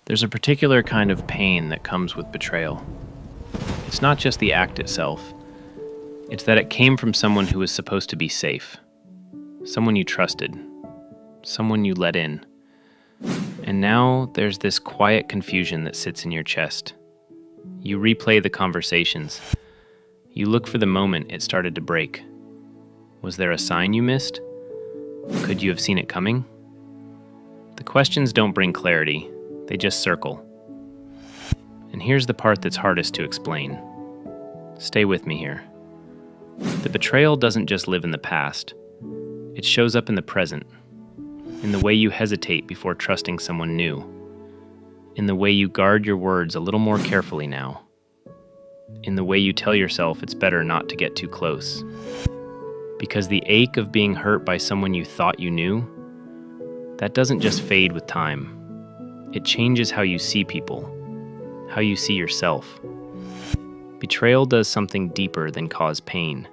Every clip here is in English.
There's a particular kind of pain that comes with betrayal. It's not just the act itself, it's that it came from someone who was supposed to be safe, someone you trusted, someone you let in. And now there's this quiet confusion that sits in your chest. You replay the conversations. You look for the moment it started to break. Was there a sign you missed? Could you have seen it coming? The questions don't bring clarity, they just circle. And here's the part that's hardest to explain. Stay with me here. The betrayal doesn't just live in the past. It shows up in the present, in the way you hesitate before trusting someone new, in the way you guard your words a little more carefully now, in the way you tell yourself it's better not to get too close. Because the ache of being hurt by someone you thought you knew, that doesn't just fade with time. It changes how you see people, how you see yourself. Betrayal does something deeper than cause pain.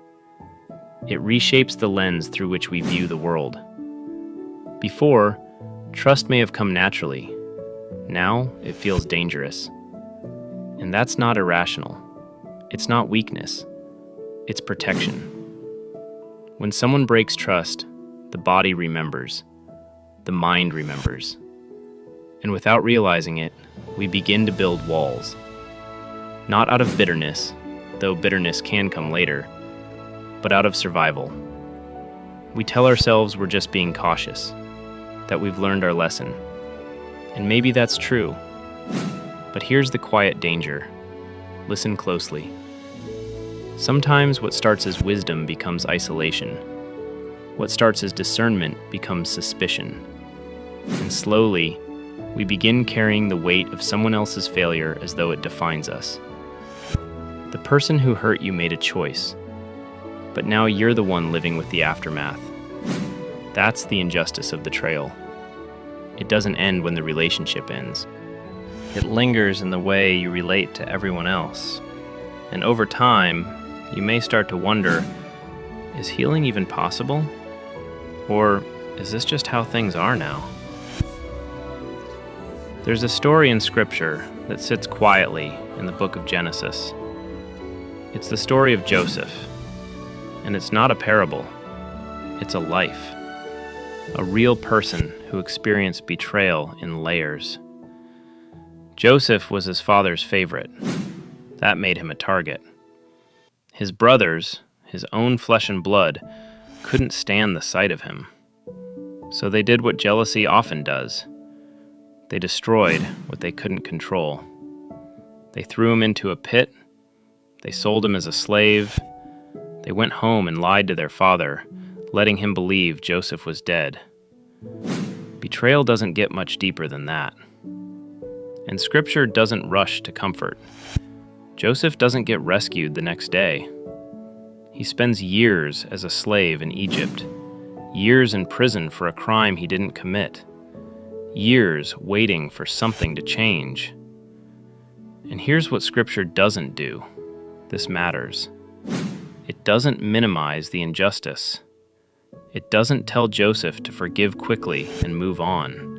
It reshapes the lens through which we view the world. Before, trust may have come naturally. Now, it feels dangerous. And that's not irrational. It's not weakness. It's protection. When someone breaks trust, the body remembers. The mind remembers. And without realizing it, we begin to build walls. Not out of bitterness, though bitterness can come later, but out of survival. We tell ourselves we're just being cautious, that we've learned our lesson. And maybe that's true. But here's the quiet danger. Listen closely. Sometimes what starts as wisdom becomes isolation. What starts as discernment becomes suspicion. And slowly, we begin carrying the weight of someone else's failure as though it defines us. The person who hurt you made a choice, but now you're the one living with the aftermath. That's the injustice of betrayal. It doesn't end when the relationship ends. It lingers in the way you relate to everyone else. And over time, you may start to wonder, is healing even possible? Or is this just how things are now? There's a story in Scripture that sits quietly in the book of Genesis. It's the story of Joseph, and it's not a parable. It's a life, a real person who experienced betrayal in layers. Joseph was his father's favorite. That made him a target. His brothers, his own flesh and blood, couldn't stand the sight of him. So they did what jealousy often does. They destroyed what they couldn't control. They threw him into a pit. They sold him as a slave. They went home and lied to their father, letting him believe Joseph was dead. Betrayal doesn't get much deeper than that. And Scripture doesn't rush to comfort. Joseph doesn't get rescued the next day. He spends years as a slave in Egypt, years in prison for a crime he didn't commit, years waiting for something to change. And here's what Scripture doesn't do. This matters. It doesn't minimize the injustice. It doesn't tell Joseph to forgive quickly and move on.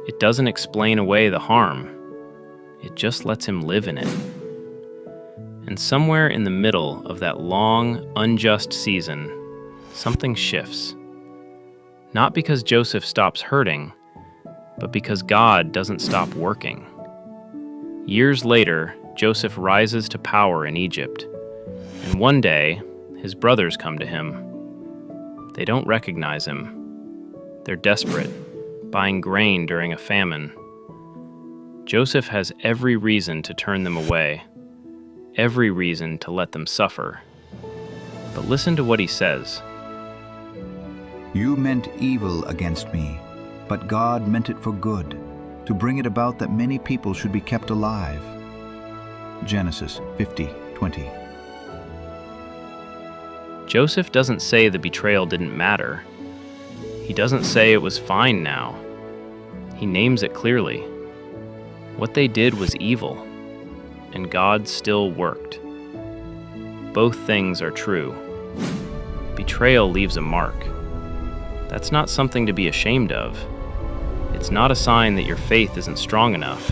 It doesn't explain away the harm. It just lets him live in it. And somewhere in the middle of that long, unjust season, something shifts. Not because Joseph stops hurting, but because God doesn't stop working. Years later, Joseph rises to power in Egypt, and one day, his brothers come to him. They don't recognize him. They're desperate, buying grain during a famine. Joseph has every reason to turn them away, every reason to let them suffer. But listen to what he says. You meant evil against me, but God meant it for good, to bring it about that many people should be kept alive. Genesis 50:20. Joseph doesn't say the betrayal didn't matter. He doesn't say it was fine now. He names it clearly. What they did was evil, and God still worked. Both things are true. Betrayal leaves a mark. That's not something to be ashamed of. It's not a sign that your faith isn't strong enough.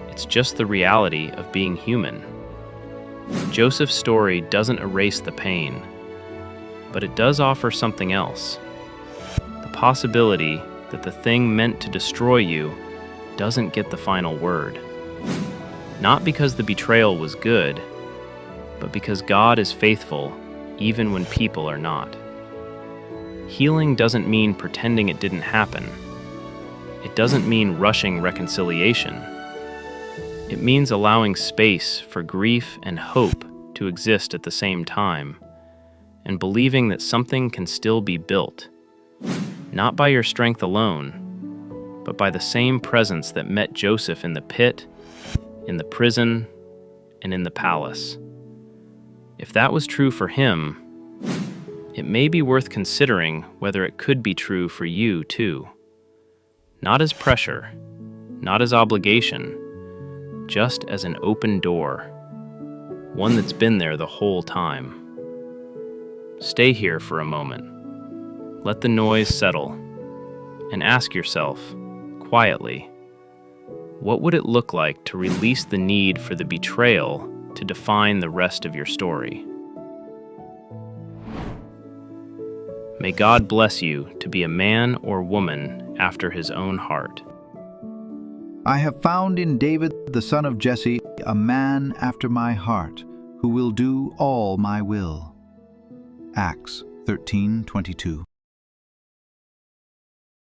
It's just the reality of being human. Joseph's story doesn't erase the pain, but it does offer something else. The possibility that the thing meant to destroy you doesn't get the final word. Not because the betrayal was good, but because God is faithful even when people are not. Healing doesn't mean pretending it didn't happen. It doesn't mean rushing reconciliation. It means allowing space for grief and hope to exist at the same time, and believing that something can still be built, not by your strength alone, but by the same presence that met Joseph in the pit, in the prison, and in the palace. If that was true for him, it may be worth considering whether it could be true for you too. Not as pressure, not as obligation, just as an open door, one that's been there the whole time. Stay here for a moment. Let the noise settle, and ask yourself, quietly, what would it look like to release the need for the betrayal to define the rest of your story? May God bless you to be a man or woman after his own heart. I have found in David the son of Jesse a man after my heart, who will do all my will. Acts 13:22.